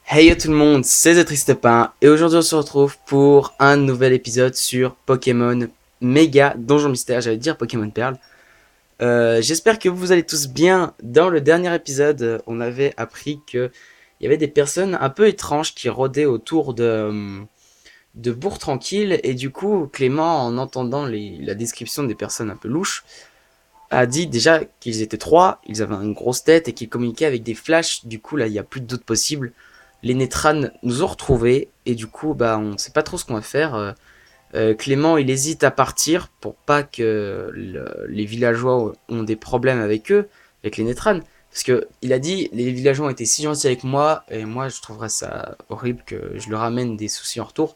Hey yo tout le monde, c'est The Triste Pain et aujourd'hui on se retrouve pour un nouvel épisode sur Pokémon Méga Donjon Mystère, j'allais dire Pokémon Perle. J'espère que vous allez tous bien. Dans le dernier épisode, on avait appris que il y avait des personnes un peu étranges qui rôdaient autour de Bourg Tranquille et du coup Clément, en entendant la description des personnes un peu louches, a dit déjà qu'ils étaient trois, ils avaient une grosse tête et qu'ils communiquaient avec des flashs. Du coup, là, il n'y a plus de doute possible. Les Netrans nous ont retrouvés et du coup, bah, on sait pas trop ce qu'on va faire. Clément, il hésite à partir pour pas que les villageois ont des problèmes avec eux, avec les Netrans. Parce que il a dit, les villageois ont été si gentils avec moi et moi, je trouverais ça horrible que je leur ramène des soucis en retour.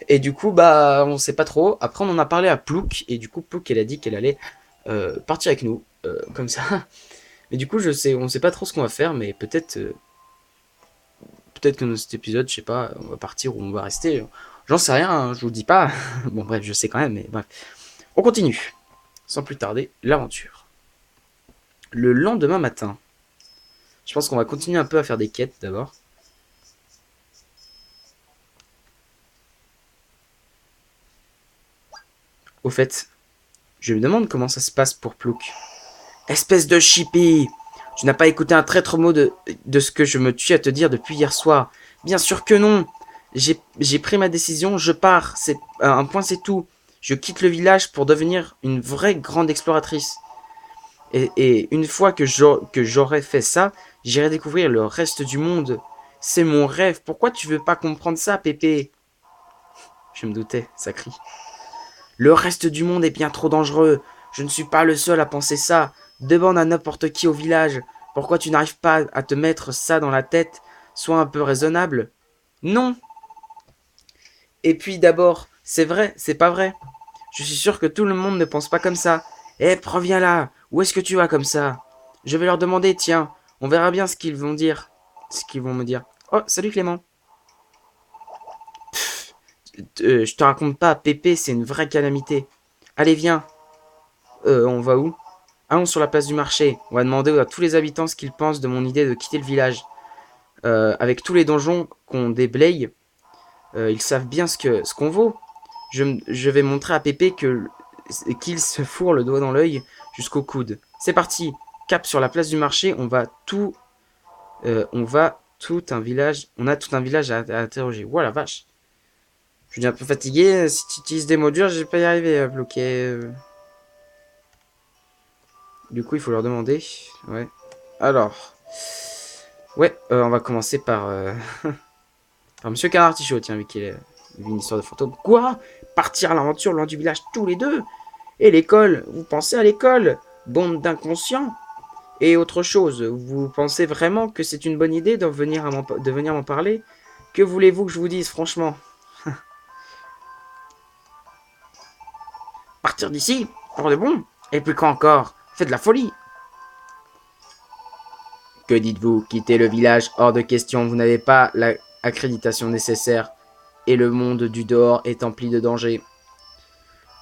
Et du coup, bah, on sait pas trop. Après, on en a parlé à Plouk et du coup, Plouk, elle a dit qu'elle allait partir avec nous, comme ça. Mais du coup, on sait pas trop ce qu'on va faire, mais peut-être que dans cet épisode, je sais pas, on va partir ou on va rester. J'en sais rien, hein, je vous le dis pas. Bon, bref, je sais quand même, mais bref. On continue. Sans plus tarder, l'aventure. Le lendemain matin, je pense qu'on va continuer un peu à faire des quêtes d'abord. Au fait, je me demande comment ça se passe pour Plouk. Espèce de chippie! Tu n'as pas écouté un traître mot de ce que je me tue à te dire depuis hier soir. Bien sûr que non. J'ai pris ma décision, je pars. C'est un point, c'est tout. Je quitte le village pour devenir une vraie grande exploratrice. Et une fois que j'aurai fait ça, j'irai découvrir le reste du monde. C'est mon rêve. Pourquoi tu veux pas comprendre ça, Pépé? Je me doutais, ça crie. Le reste du monde est bien trop dangereux. Je ne suis pas le seul à penser ça. Demande à n'importe qui au village. Pourquoi tu n'arrives pas à te mettre ça dans la tête? Sois un peu raisonnable. Non. Et puis d'abord, c'est vrai, c'est pas vrai. Je suis sûr que tout le monde ne pense pas comme ça. Eh, reviens là. Où est-ce que tu vas comme ça? Je vais leur demander, tiens. On verra bien ce qu'ils vont dire. Ce qu'ils vont me dire. Oh, salut Clément. Je te raconte pas, Pépé, c'est une vraie calamité. Allez, viens. On va où? Allons sur la place du marché. On va demander à tous les habitants ce qu'ils pensent de mon idée de quitter le village. Avec tous les donjons qu'on déblaye, ils savent bien ce qu'on vaut. Je vais montrer à Pépé qu'il se fourre le doigt dans l'œil jusqu'au coude. C'est parti. Cap sur la place du marché. On va tout un village. On a tout un village à interroger. Voilà, vache. Je suis un peu fatigué. Si tu utilises des mots durs, je vais pas y arriver à bloquer. Du coup, il faut leur demander. Ouais. Alors. Ouais, on va commencer par Monsieur Canartichaud, tiens, vu qu'il est une histoire de fantôme. Quoi? Partir à l'aventure loin du village tous les deux? Et l'école? Vous pensez à l'école? Bande d'inconscients? Et autre chose, vous pensez vraiment que c'est une bonne idée de venir m'en parler? Que voulez-vous que je vous dise, franchement? Partir d'ici? Pour de bon? Et puis quoi encore? Faites de la folie! Que dites-vous? Quitter le village? Hors de question, vous n'avez pas l'accréditation nécessaire. Et le monde du dehors est empli de dangers.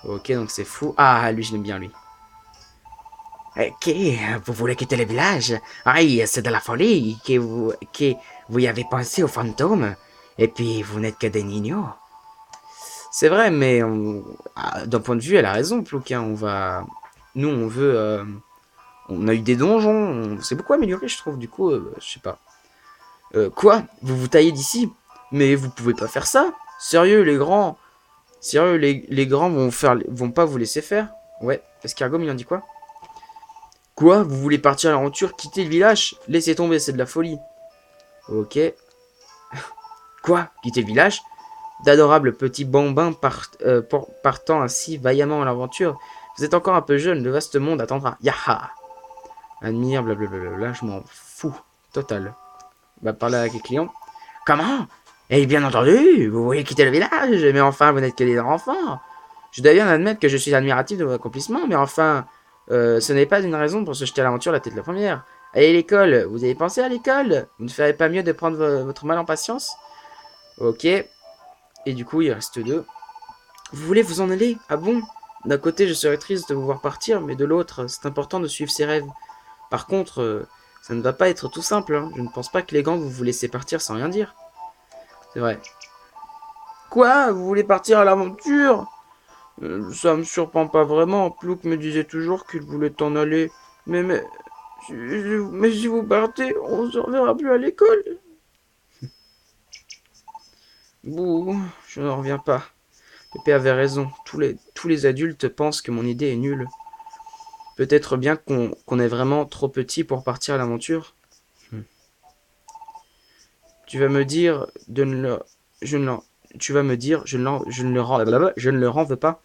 Ok, donc c'est fou. Ah, lui, je l'aime bien, lui. Ok, vous voulez quitter le village? Oui, c'est de la folie. Vous y avez pensé aux fantômes? Et puis, vous n'êtes que des niños. C'est vrai, mais d'un point de vue, elle a raison, Plouquin. Nous, on veut. On a eu des donjons. On s'est beaucoup amélioré, je trouve. Du coup, je sais pas. Quoi? Vous vous taillez d'ici? Mais vous pouvez pas faire ça? Sérieux, les grands? Sérieux, les grands vont pas vous laisser faire? Ouais. Escargot, il en dit quoi? Quoi? Vous voulez partir à l'aventure, quitter le village? Laissez tomber, c'est de la folie. Ok. Quoi? Quitter le village? D'adorables petits bambins partant ainsi vaillamment à l'aventure. Vous êtes encore un peu jeune, le vaste monde attendra. Yaha! Admire, blablabla, je m'en fous. Total. On va parler avec les clients. Comment? Eh bien entendu, vous voulez quitter le village, mais enfin, vous n'êtes que des enfants. Je dois bien admettre que je suis admiratif de vos accomplissements, mais enfin, ce n'est pas une raison pour se jeter à l'aventure la tête la première. Allez, l'école, vous avez pensé à l'école? Vous ne ferez pas mieux de prendre votre mal en patience? Ok, et du coup, il reste deux. Vous voulez vous en aller? Ah bon? D'un côté, je serais triste de vous voir partir, mais de l'autre, c'est important de suivre ses rêves. Par contre, Ça ne va pas être tout simple, hein. Je ne pense pas que les gangs vous laissez partir sans rien dire. C'est vrai. Quoi? Vous voulez partir à l'aventure? Ça me surprend pas vraiment. Plouc me disait toujours qu'il voulait t'en aller. Mais, mais si vous partez, on se reverra plus à l'école. Bouh, je n'en reviens pas. Pépé avait raison. Tous les adultes pensent que mon idée est nulle. Peut-être bien qu'on est vraiment trop petit pour partir à l'aventure. Tu vas me dire de ne le, je ne l'en- tu vas me dire je ne le rends, je ne leur en veux pas.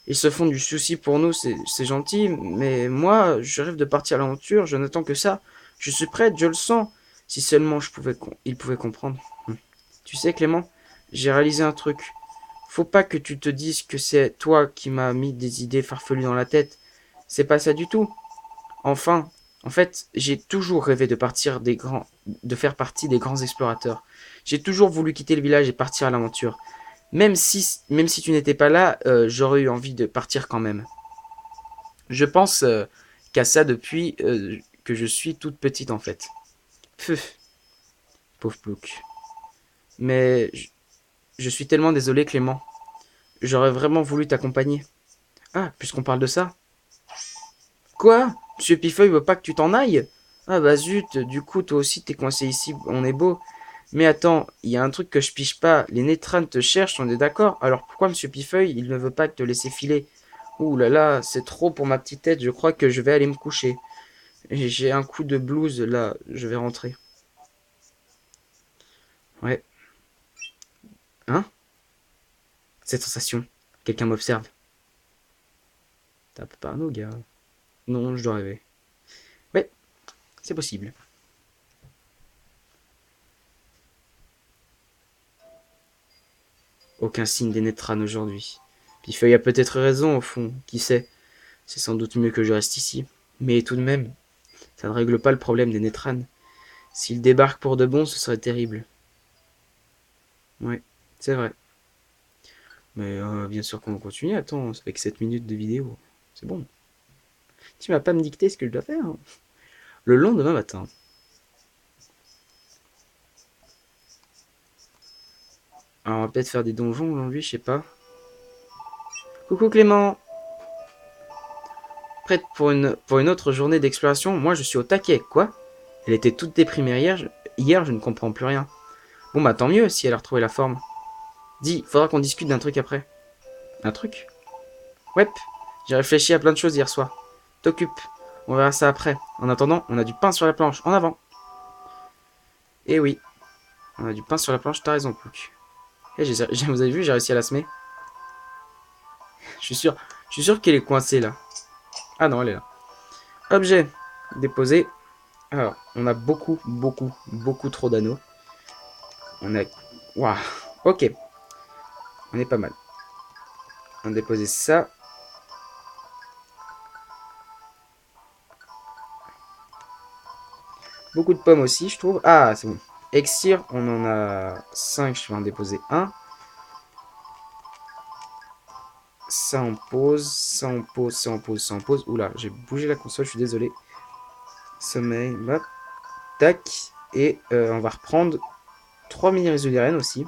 Ils se font du souci pour nous, c'est gentil, mais moi, je rêve de partir à l'aventure, je n'attends que ça. Je suis prête, je le sens. Si seulement il pouvait comprendre. Tu sais, Clément, j'ai réalisé un truc. Faut pas que tu te dises que c'est toi qui m'as mis des idées farfelues dans la tête. C'est pas ça du tout. Enfin, en fait, j'ai toujours rêvé de faire partie des grands explorateurs. J'ai toujours voulu quitter le village et partir à l'aventure. Même si tu n'étais pas là, j'aurais eu envie de partir quand même. Je pense qu'à ça depuis que je suis toute petite en fait. Pfff, pauvre Plouc. Mais je suis tellement désolé Clément. J'aurais vraiment voulu t'accompagner. Ah, puisqu'on parle de ça. Quoi? Monsieur Pifeuille veut pas que tu t'en ailles? Ah bah zut, du coup toi aussi t'es coincé ici, on est beau. Mais attends, il y a un truc que je piche pas. Les Nétranes te cherchent, on est d'accord? Alors pourquoi Monsieur Pifeuille, il ne veut pas te laisser filer? Ouh là là, c'est trop pour ma petite tête, je crois que je vais aller me coucher. J'ai un coup de blues là, je vais rentrer. Ouais. Hein? Cette sensation. Quelqu'un m'observe. T'as pas parano, gars. Non, je dois rêver. Ouais, c'est possible. Aucun signe des Nétranes aujourd'hui. Pifeuille a peut-être raison, au fond, qui sait. C'est sans doute mieux que je reste ici. Mais tout de même, ça ne règle pas le problème des Nétranes. S'ils débarquent pour de bon, ce serait terrible. Ouais, c'est vrai. Mais bien sûr qu'on continue. Attends, ça fait que 7 minutes de vidéo. C'est bon. Tu vas pas me dicter ce que je dois faire, hein. Le lendemain matin. Alors, on va peut-être faire des donjons aujourd'hui, je sais pas. Coucou Clément. Prête pour une autre journée d'exploration? Moi, je suis au taquet. Quoi? Elle était toute déprimée hier, je ne comprends plus rien. Bon bah tant mieux si elle a retrouvé la forme. Dis, faudra qu'on discute d'un truc après. Un truc? Ouais, j'ai réfléchi à plein de choses hier soir. T'occupe, on verra ça après. En attendant, on a du pain sur la planche, en avant. Eh oui, on a du pain sur la planche, t'as raison, Plouc. Eh, vous avez vu, j'ai réussi à la semer. Je suis sûr, je suis sûr qu'elle est coincée là. Ah non, elle est là. Objet, déposé. Alors, on a beaucoup trop d'anneaux. On a... Waouh, ok, on est pas mal. On a déposé ça. Beaucoup de pommes aussi, je trouve. Ah, c'est bon. Exir, on en a 5, je vais en déposer un. Ça on pose, ça on pose, ça on pose, ça on pose. Oula, j'ai bougé la console, je suis désolé. Sommeil, hop, tac. Et on va reprendre 3 mini résoliennes aussi.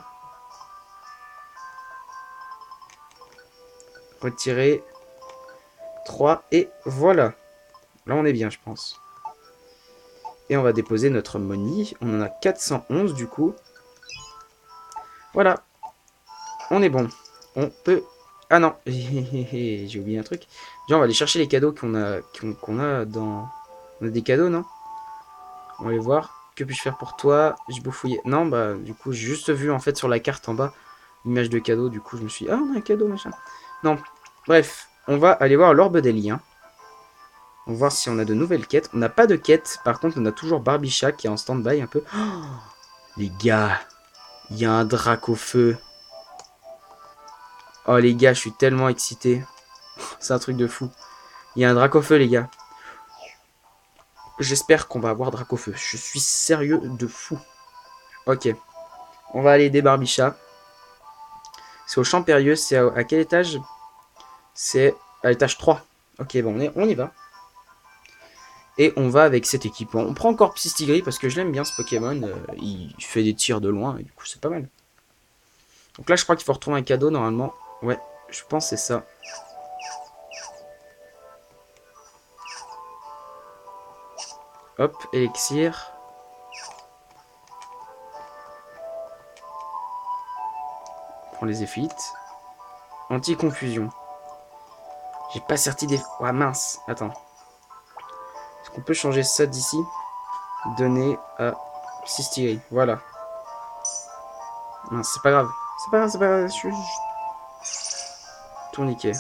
Retirer 3 et voilà. Là on est bien, je pense. Et on va déposer notre money. On en a 411 du coup. Voilà, on est bon. On peut... Ah non, j'ai oublié un truc. Déjà, on va aller chercher les cadeaux qu'on a dans... On a des cadeaux, non? On va aller voir. Que puis-je faire pour toi? J'ai beau fouiller. Non, bah, du coup, j'ai juste vu, en fait, sur la carte en bas, l'image de cadeau. Du coup, je me suis dit, ah, on a un cadeau, machin. Non, bref, on va aller voir l'orbe des liens. On va voir si on a de nouvelles quêtes. On n'a pas de quête. Par contre, on a toujours Barbicha qui est en stand-by un peu. Oh, les gars, il y a un drac au feu. Oh, les gars, je suis tellement excité. C'est un truc de fou. Il y a un drac au feu, les gars. J'espère qu'on va avoir Dracofeu. Je suis sérieux de fou. Ok. On va aller aider Barbicha. C'est au champ périlleux. C'est à quel étage? C'est à l'étage 3. Ok, bon, on y va. Et on va avec cet équipement. On prend encore Psystigris parce que je l'aime bien ce Pokémon. Il fait des tirs de loin et du coup c'est pas mal. Donc là je crois qu'il faut retrouver un cadeau normalement. Ouais, je pense que c'est ça. Hop, élixir. On prend les éphites. Anti-confusion. J'ai pas sorti des... Ouais mince, attends. Est-ce qu'on peut changer ça d'ici? Donner à Psystigris, voilà. Mince, c'est pas grave. C'est pas grave, c'est pas grave. Je suis... Tout niqué.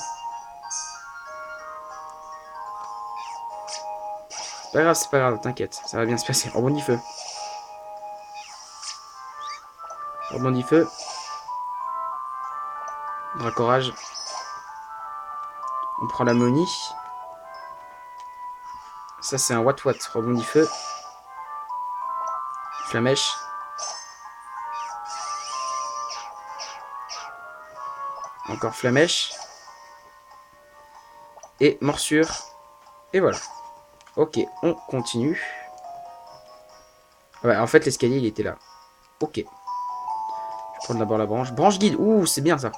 C'est pas grave, t'inquiète. Ça va bien se passer. Rebondis feu. Rebondis feu. Bracorage. On prend la monie. Ça, c'est un What-What. Rebondis feu. Flamèche. Encore flamèche. Et morsure. Et voilà. Ok, on continue. Ouais, en fait, l'escalier, il était là. Ok. Je vais prendre d'abord la branche. Branche guide. Ouh, c'est bien ça.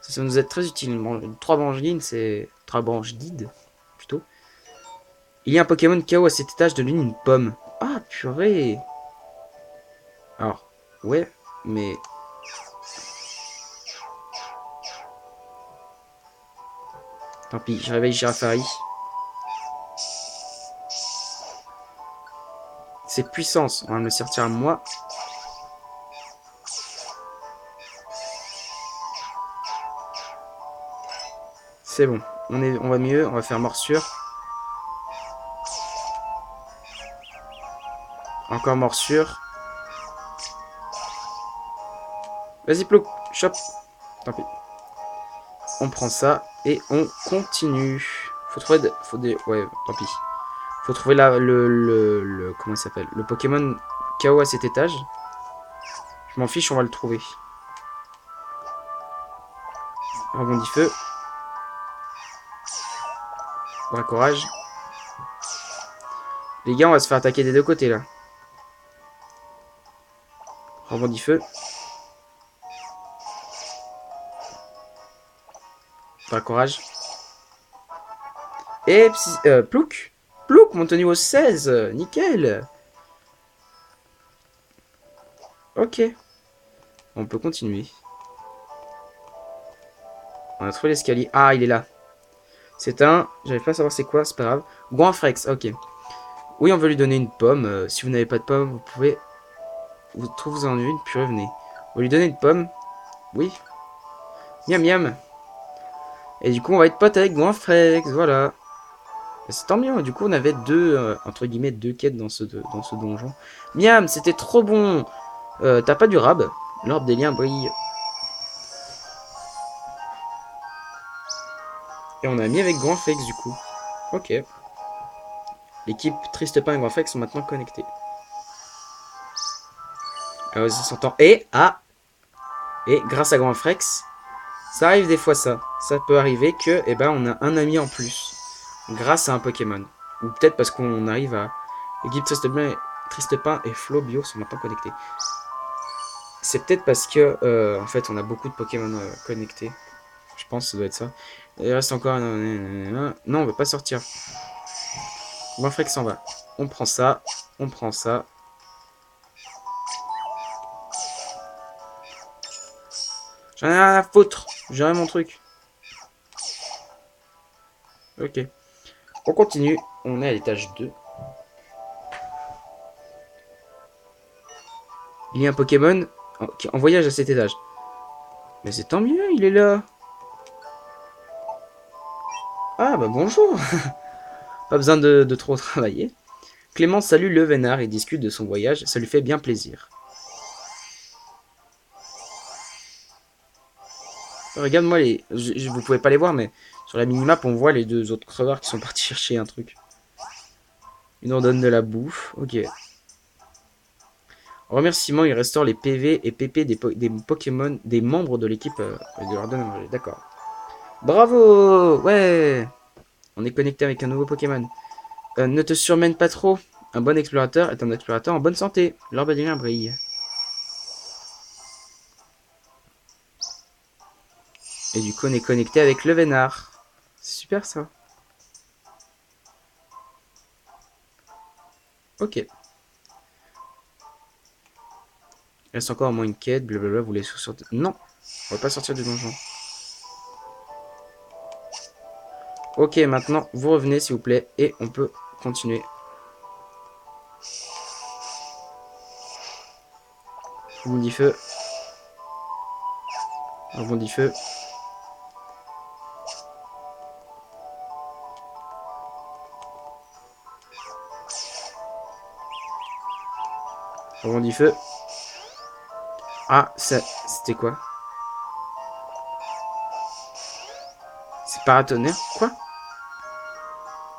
Ça va nous être très utile. 3 branches guides, c'est... 3 branches guides, plutôt. Il y a un Pokémon KO à cet étage de l'une une pomme. Ah, purée. Alors, ouais, mais... Tant pis, je réveille Girafari. C'est puissance. On va me le sortir à moi. C'est bon. On va mieux. On va faire morsure. Encore morsure. Vas-y, Plouk. Chope. Tant pis. On prend ça. Et on continue. Faut trouver... Ouais, tant pis. Faut trouver là comment il s'appelle? Le Pokémon KO à cet étage. Je m'en fiche, on va le trouver. Rebondis feu. Bracorage. Les gars, on va se faire attaquer des deux côtés là. Rebondis feu. Bracorage. Et Plouk. Plouk, monte au niveau 16. Nickel. Ok. On peut continuer. On a trouvé l'escalier. Ah, il est là. C'est un... J'arrive pas à savoir c'est quoi, c'est pas grave. Goinfrex, ok. Oui, on veut lui donner une pomme. Si vous n'avez pas de pomme, vous pouvez... Vous trouvez-en une, puis revenez. On va lui donner une pomme. Oui. Miam miam. Et du coup, on va être pote avec Goinfrex, voilà. C'est tant mieux, du coup, on avait deux, entre guillemets, deux quêtes dans ce donjon. Miam, c'était trop bon. T'as pas du rab? L'orbe des liens brille. Et on a mis avec Goinfrex, du coup. Ok. L'équipe Tristepin et Goinfrex sont maintenant connectés. Ah ouais, ça s'entend. Et grâce à Goinfrex, ça arrive des fois ça. Ça peut arriver que, eh ben, on a un ami en plus. Grâce à un Pokémon. Ou peut-être parce qu'on arrive à... L'équipe Tristepin et Flobio sont maintenant connectés. C'est peut-être parce que, en fait, on a beaucoup de Pokémon connectés. Je pense que ça doit être ça. Il reste encore un... Non, on veut pas sortir. Goinfrex s'en va. On prend ça. On prend ça. J'en ai rien à foutre. J'ai mon truc. Ok. On continue. On est à l'étage 2. Il y a un Pokémon en voyage à cet étage. Mais c'est tant mieux, il est là. Ah bah bonjour. Pas besoin de trop travailler. Clément salue le Vénard et discute de son voyage. Ça lui fait bien plaisir. Regarde-moi les... vous pouvez pas les voir, mais sur la minimap, on voit les deux autres crevards qui sont partis chercher un truc. Ils nous donnent de la bouffe. Ok. En remerciement, il restaure les PV et PP des Pokémon, des membres de l'équipe et de leur donne à manger. D'accord. Bravo. Ouais. On est connecté avec un nouveau Pokémon. Ne te surmène pas trop. Un bon explorateur est un explorateur en bonne santé. L'orbe des liens brille. Et du coup, on est connecté avec le Vénard. C'est super ça. Ok. Il reste encore au moins une quête, blablabla, vous voulez sortir... Non, on va pas sortir du donjon. Ok, maintenant, vous revenez s'il vous plaît, et on peut continuer. Rebondis feu. Rebondis feu. Rebondis feu. Ah, ça... C'était quoi? C'est paratonnerre? Quoi?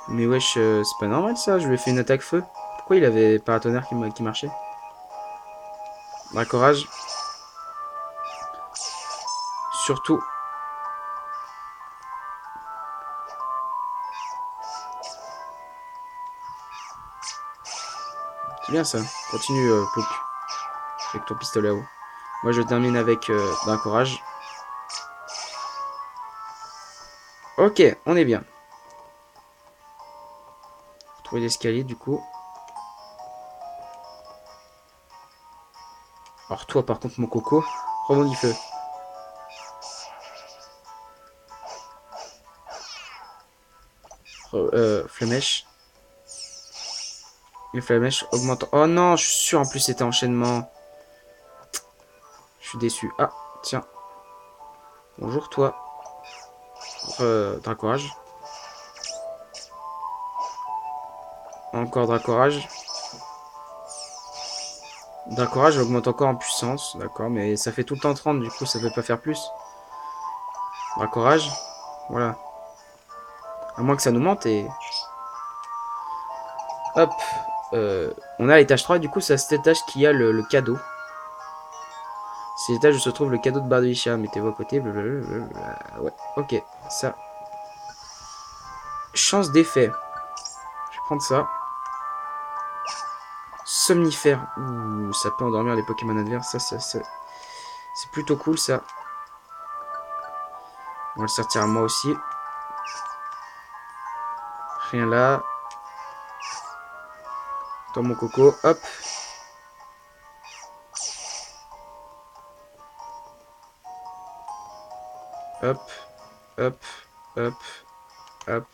Mais wesh, c'est pas normal ça, je lui ai fait une attaque feu. Pourquoi il avait paratonnerre qui marchait? Racorage. Surtout. C'est bien ça. Continue, Plouc. Avec ton pistolet à eau. Moi je termine avec d'un courage. Ok, on est bien. Trouver l'escalier du coup. Alors toi par contre mon coco, rebondis feu. Flamèche. Les flamèches augmentent. Oh non, je suis sûr en plus c'était enchaînement. Je suis déçu. Ah, tiens. Bonjour toi. D'un courage. Encore d'un courage. D'un courage augmente encore en puissance. D'accord, mais ça fait tout le temps 30, du coup ça peut pas faire plus. D'un courage. Voilà. À moins que ça nous mente et... Hop. On a l'étage 3, du coup c'est à cet étage qu'il y a le cadeau. C'est l'étage où se trouve le cadeau de Barbicha. Mettez-vous à côté. Blablabla. Ouais, ok. Ça. Chance d'effet. Je vais prendre ça. Somnifère. Ouh, ça peut endormir les Pokémon adverses. Ça, c'est plutôt cool ça. On va le sortir à moi aussi. Rien là. Dans mon coco. Hop. Hop. Hop. Hop. Hop.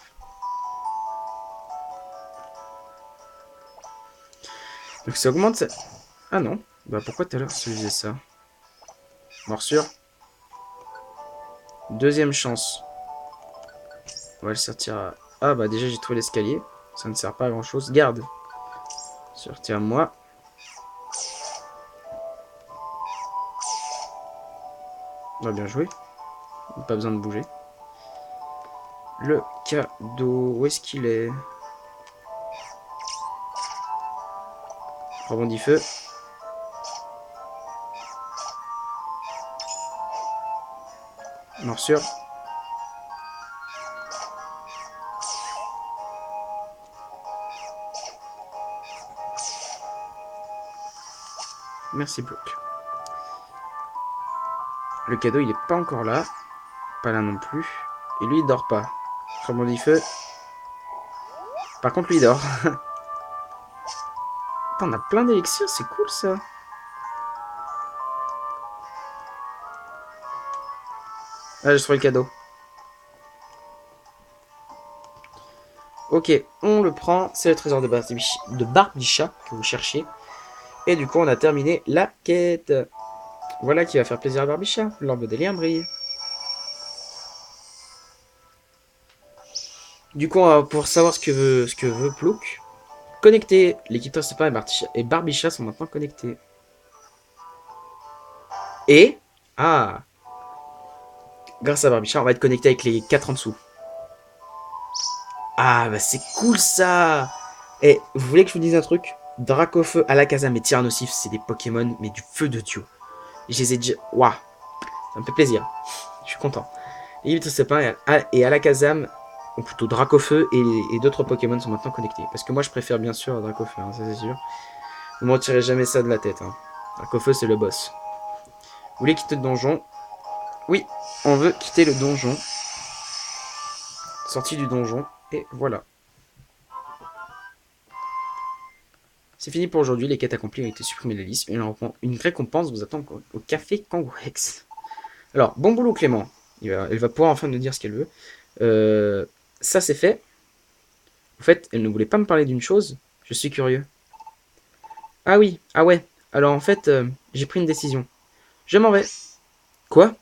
Donc ça augmente. Ah non. Bah pourquoi tout à l'heure ça faisait ça? Morsure. Deuxième chance. On va le sortir à... Ah bah déjà j'ai trouvé l'escalier. Ça ne sert pas à grand chose. Garde. Sortir à moi. On va bien jouer. Pas besoin de bouger. Le cadeau. Où est-ce qu'il est? Rebondis feu. Morsure. Merci Bloc. Le cadeau il est pas encore là. Pas là non plus. Et lui il dort pas. Rebondis feu. Par contre lui il dort. Putain, on a plein d'élixirs, c'est cool ça. Ah j'ai trouvé le cadeau. Ok, on le prend. C'est le trésor de Barbicha que vous cherchiez. Et du coup on a terminé la quête. Voilà qui va faire plaisir à Barbicha. L'orbe des liens brille. Du coup, pour savoir ce que veut Plouc, connecter. L'équipe Toastopin et Barbicha sont maintenant connectés. Et, ah, grâce à Barbicha, on va être connecté avec les 4 en dessous. Ah, bah c'est cool ça. Et vous voulez que je vous dise un truc? Dracofeu, Alakazam et Tyrannosif, c'est des Pokémon, mais du feu de Dieu. Je les ai déjà... Waouh, ça me fait plaisir. Je suis content. L'équipe Toastopin et Alakazam ou plutôt Dracofeu, et d'autres Pokémon sont maintenant connectés. Parce que moi, je préfère bien sûr Dracofeu, hein, ça c'est sûr. Vous m'en tirez jamais ça de la tête. Hein. Dracofeu, c'est le boss. Vous voulez quitter le donjon? Oui, on veut quitter le donjon. Sortie du donjon, et voilà. C'est fini pour aujourd'hui, les quêtes accomplies ont été supprimées de la liste. Une récompense vous attend au café Kangourex. Alors, bon boulot Clément. Elle va pouvoir enfin nous dire ce qu'elle veut. Ça c'est fait. En fait, elle ne voulait pas me parler d'une chose. Je suis curieux. Ah oui, ah ouais. Alors en fait, j'ai pris une décision. Je m'en vais. Quoi?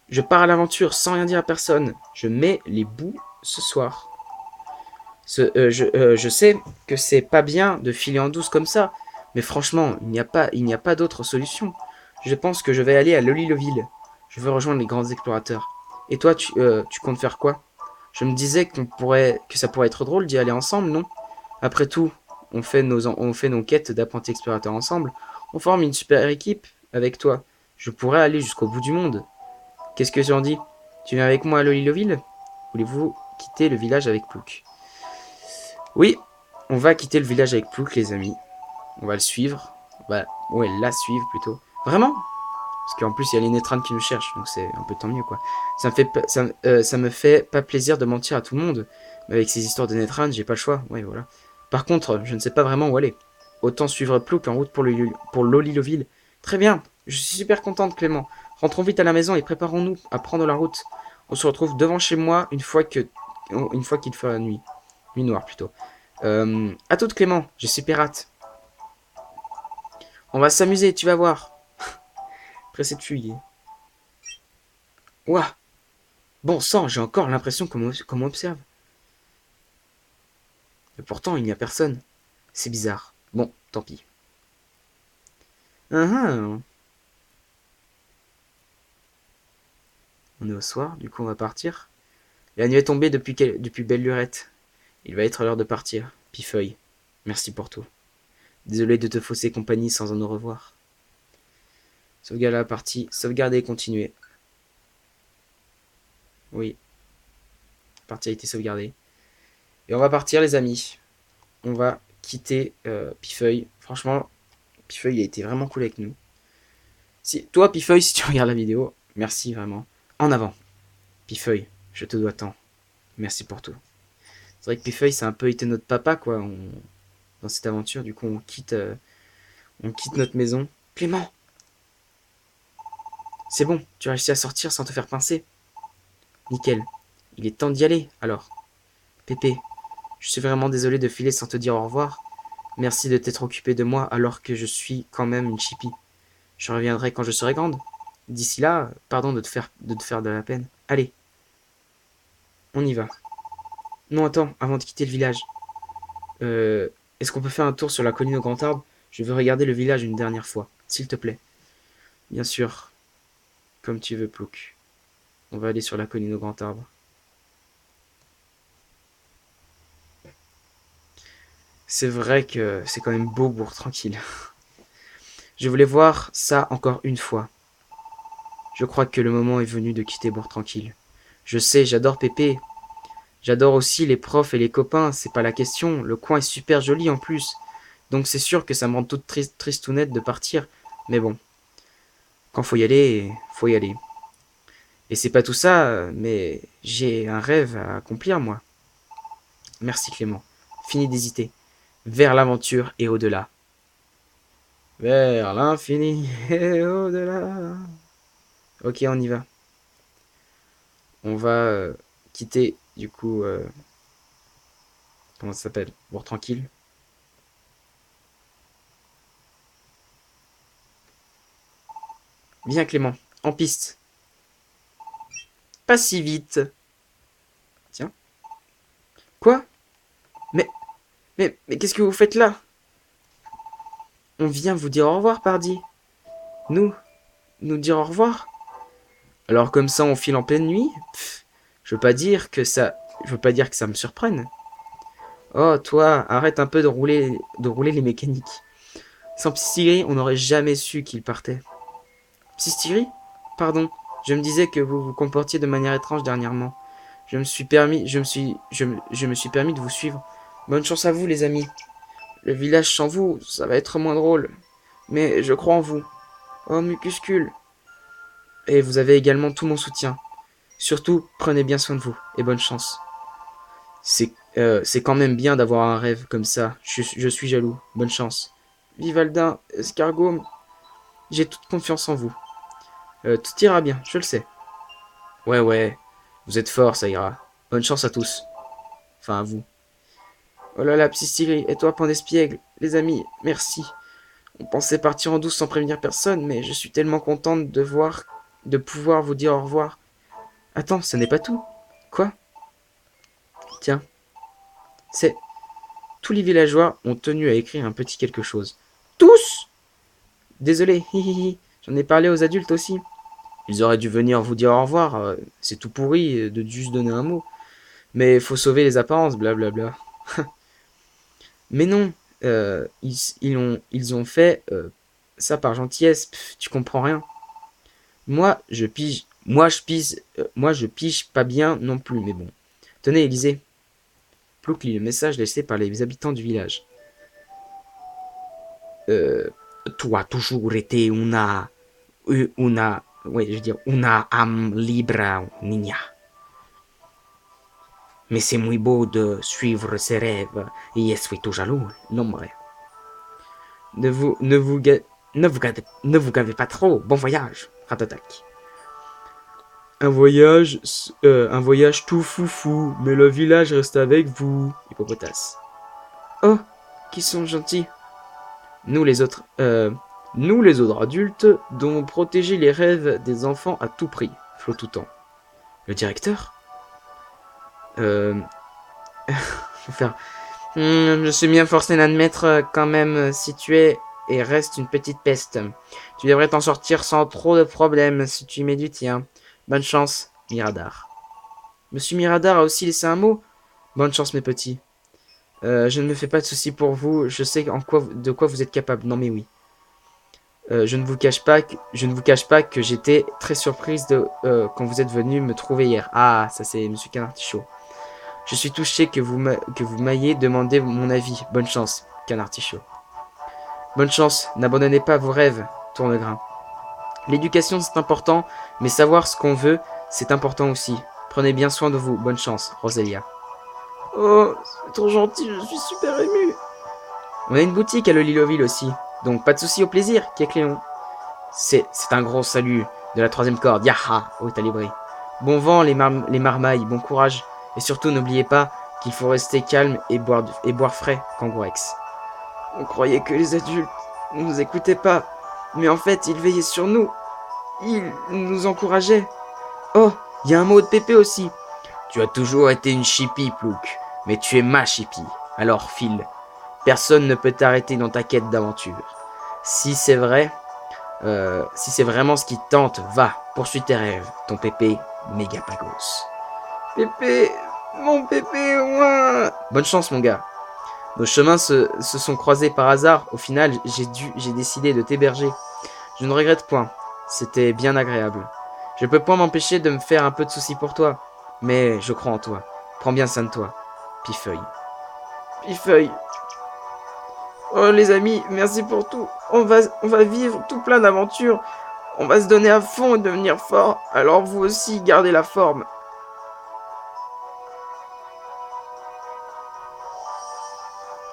Je pars à l'aventure sans rien dire à personne. Je mets les bouts ce soir. Je sais que c'est pas bien de filer en douce comme ça, mais franchement, il n'y a pas d'autre solution. Je pense que je vais aller à Loliloville. Je veux rejoindre les grands explorateurs. Et toi, tu comptes faire quoi? Je me disais que ça pourrait être drôle d'y aller ensemble, non? Après tout, on fait nos quêtes d'apprentis explorateurs ensemble. On forme une super équipe avec toi. Je pourrais aller jusqu'au bout du monde. Qu'est-ce que tu en dis? Tu viens avec moi à Loliloville? Voulez-vous quitter le village avec Plouk? Oui, on va quitter le village avec Plouk, les amis. On va le suivre. Ouais, la suivre plutôt. Vraiment? Parce qu'en plus, il y a les Netran qui nous cherchent, donc c'est un peu tant mieux, quoi. Ça me fait pas plaisir de mentir à tout le monde. Mais avec ces histoires de Netran, j'ai pas le choix. Ouais, voilà. Par contre, je ne sais pas vraiment où aller. Autant suivre Plouk en route pour Loliloville. Très bien, je suis super contente, Clément. Rentrons vite à la maison et préparons-nous à prendre la route. On se retrouve devant chez moi une fois qu'il fera nuit. Nuit noire, plutôt. À toute, Clément, je suis pirate. On va s'amuser, tu vas voir. Pressé de fuyer. Ouah. Bon sang, j'ai encore l'impression qu'on m'observe. Mais pourtant, il n'y a personne. C'est bizarre. Bon, tant pis. On est au soir, du coup on va partir. La nuit est tombée depuis belle lurette. Il va être l'heure de partir. Pifeuille, merci pour tout. Désolé de te fausser compagnie sans un au revoir. Sauvegarder la partie, sauvegarder et continuer. Oui, la partie a été sauvegardée. Et on va partir les amis. On va quitter Pifeuille. Franchement, Pifeuille a été vraiment cool avec nous. Toi, Pifeuille, si tu regardes la vidéo, merci vraiment. En avant. Pifeuille, je te dois tant. Merci pour tout. C'est vrai que Pifeuille, c'est un peu été notre papa, quoi, dans cette aventure. Du coup, on quitte notre maison. Clément, c'est bon, tu as réussi à sortir sans te faire pincer. Nickel. Il est temps d'y aller, alors. Pépé, je suis vraiment désolé de filer sans te dire au revoir. Merci de t'être occupé de moi alors que je suis quand même une chipie. Je reviendrai quand je serai grande. D'ici là, pardon de te faire de la peine. Allez, on y va. Non, attends, avant de quitter le village. Est-ce qu'on peut faire un tour sur la colline au grand arbre? Je veux regarder le village une dernière fois, s'il te plaît. Bien sûr, comme tu veux, Plouk. On va aller sur la colline au grand arbre. C'est vrai que c'est quand même beau, bourg tranquille. Je voulais voir ça encore une fois. Je crois que le moment est venu de quitter bourg tranquille. Je sais, j'adore Pépé. J'adore aussi les profs et les copains, c'est pas la question. Le coin est super joli en plus. Donc c'est sûr que ça me rend toute tristounette de partir. Mais bon, quand faut y aller, faut y aller. Et c'est pas tout ça, mais j'ai un rêve à accomplir, moi. Merci Clément. Fini d'hésiter. Vers l'aventure et au-delà. Vers l'infini et au-delà. Ok, on y va. On va quitter, du coup, comment ça s'appelle? Bourg tranquille. Viens Clément, en piste. Pas si vite. Tiens. Quoi? Mais, mais qu'est-ce que vous faites là? On vient vous dire au revoir, pardi. Nous, nous dire au revoir? Alors comme ça, on file en pleine nuit? Pff, je veux pas dire que ça me surprenne. Oh, toi, arrête un peu de rouler les mécaniques. Sans Psystiri, on n'aurait jamais su qu'il partait. Psystiri? Pardon, je me disais que vous vous comportiez de manière étrange dernièrement. Je me suis permis de vous suivre. Bonne chance à vous, les amis. Le village sans vous, ça va être moins drôle. Mais je crois en vous. Oh, Mucuscule. Et vous avez également tout mon soutien. Surtout, prenez bien soin de vous, et bonne chance. C'est quand même bien d'avoir un rêve comme ça. Je suis jaloux. Bonne chance. Vivaldin, Escargot, j'ai toute confiance en vous. Tout ira bien, je le sais. Ouais, ouais, vous êtes forts, ça ira. Bonne chance à tous. Enfin, à vous. Oh là là, Psystigri, et toi, Point d'Espiègle, les amis, merci. On pensait partir en douce sans prévenir personne, mais je suis tellement contente de pouvoir vous dire au revoir. Attends, ce n'est pas tout. Quoi? Tiens, c'est... Tous les villageois ont tenu à écrire un petit quelque chose. Tous? Désolé, hihihi, j'en ai parlé aux adultes aussi. Ils auraient dû venir vous dire au revoir, c'est tout pourri de juste donner un mot. Mais faut sauver les apparences, blablabla. Mais non, ils ont fait ça par gentillesse, pff, tu comprends rien. Moi je pige pas bien non plus, mais bon. Tenez, Élisée. Plouc lit le message laissé par les habitants du village. Euh, Toi, toujours été ouais, je veux dire, una âme libre, niña. Mais c'est muy beau de suivre ses rêves, et je suis tout jaloux, l'homme. Ne vous, ne vous, ga- ne vous gavez pas trop, bon voyage, ratatac. Un voyage tout foufou, mais le village reste avec vous, hippopotas. Oh, qui sont gentils. Nous nous les autres adultes, devons protéger les rêves des enfants à tout prix, Flottoutan. Le directeur faut faire. Je suis bien forcé d'admettre quand même si tu es et reste une petite peste. Tu devrais t'en sortir sans trop de problèmes si tu y mets du tien. Bonne chance, Miradar. Monsieur Miradar a aussi laissé un mot. Bonne chance, mes petits. Je ne me fais pas de soucis pour vous. Je sais de quoi vous êtes capable. Non mais oui. Je ne vous cache pas que j'étais très surprise quand vous êtes venu me trouver hier. Ah, ça c'est Monsieur Canartichaud. Je suis touché que vous m'ayez demandé mon avis. Bonne chance, Canartichaud. Bonne chance, n'abandonnez pas vos rêves, Tournegrain. L'éducation c'est important, mais savoir ce qu'on veut, c'est important aussi. Prenez bien soin de vous. Bonne chance, Roselia. Oh, c'est trop gentil, je suis super ému. On a une boutique à le Liloville aussi, donc pas de soucis, au plaisir, Kécléon. C'est un gros salut de la troisième corde. Yaha, au Talibri. Bon vent les marmailles, bon courage. Et surtout n'oubliez pas qu'il faut rester calme et boire frais, Kangourex. On croyait que les adultes ne nous écoutaient pas, mais en fait ils veillaient sur nous. Ils nous encourageaient. Oh, il y a un mot de Pépé aussi. Tu as toujours été une chippie, Plouc, mais tu es ma chippie. Alors file. Personne ne peut t'arrêter dans ta quête d'aventure. Si c'est vrai, si c'est vraiment ce qui te tente, va, poursuis tes rêves, ton Pépé Mégapagos. Pépé, mon Pépé, ouin. Bonne chance, mon gars. Nos chemins se sont croisés par hasard. Au final, j'ai décidé de t'héberger. Je ne regrette point. C'était bien agréable. Je peux point m'empêcher de me faire un peu de soucis pour toi. Mais je crois en toi. Prends bien soin de toi. Pifeuille. Pifeuille. Oh les amis, merci pour tout. On va vivre tout plein d'aventures. On va se donner à fond et devenir fort. Alors vous aussi, gardez la forme.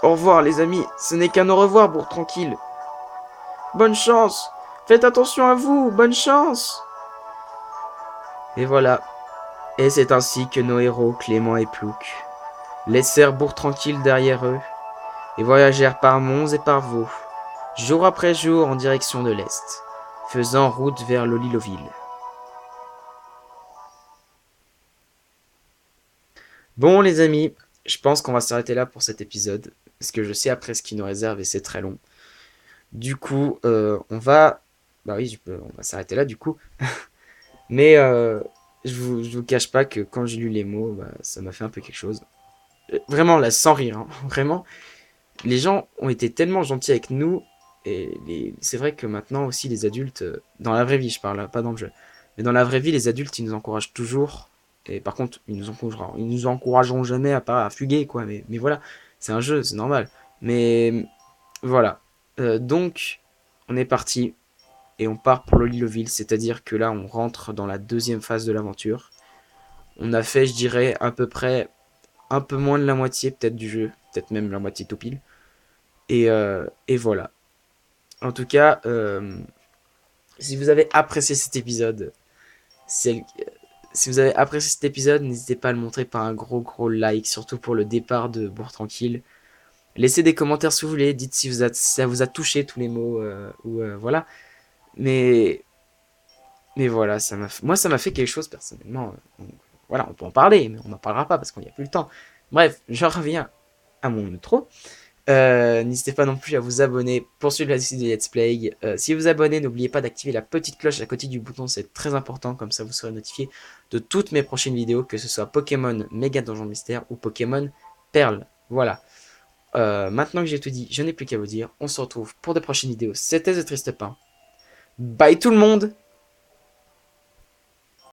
Au revoir les amis. Ce n'est qu'un au revoir pour tranquille. Bonne chance. Faites attention à vous. Bonne chance. Et voilà. Et c'est ainsi que nos héros, Clément et Plouc, laissèrent Bourg tranquille derrière eux et voyagèrent par monts et par vaux, jour après jour en direction de l'est, faisant route vers l'Oliloville. Bon les amis, je pense qu'on va s'arrêter là pour cet épisode, parce que je sais après ce qu'il nous réserve et c'est très long. Du coup, on va... Bah oui, on va s'arrêter là du coup. Mais je vous cache pas que quand j'ai lu les mots, bah, ça m'a fait un peu quelque chose. Vraiment là, sans rire, hein, vraiment. Les gens ont été tellement gentils avec nous, et c'est vrai que maintenant aussi les adultes, dans la vraie vie je parle, pas dans le jeu, mais dans la vraie vie les adultes ils nous encouragent toujours, Et par contre, ils nous encourageront jamais à fuguer, quoi. Mais voilà, c'est un jeu, c'est normal. Mais voilà. Donc, on est parti et on part pour l'Oliloville, c'est-à-dire que là, on rentre dans la deuxième phase de l'aventure. On a fait, je dirais, à peu près un peu moins de la moitié peut-être du jeu, peut-être même la moitié tout pile. Et voilà. En tout cas, si vous avez apprécié cet épisode, si, si vous avez apprécié cet épisode, n'hésitez pas à le montrer par un gros like, surtout pour le départ de Bourg Tranquille. Laissez des commentaires si vous voulez, dites si ça vous a touché tous les mots, voilà. Mais, mais voilà, moi ça m'a fait quelque chose personnellement. Donc, voilà, on peut en parler, mais on n'en parlera pas parce qu'on n'y a plus le temps. Bref, je reviens à mon outro. N'hésitez pas non plus à vous abonner pour suivre la suite des Let's Play. Si vous vous abonnez, n'oubliez pas d'activer la petite cloche à côté du bouton, c'est très important, comme ça vous serez notifié de toutes mes prochaines vidéos, que ce soit Pokémon Méga Donjon Mystère ou Pokémon Perle. Voilà. Maintenant que j'ai tout dit, je n'ai plus qu'à vous dire, on se retrouve pour de prochaines vidéos. C'était The Triste Pain. Bye tout le monde!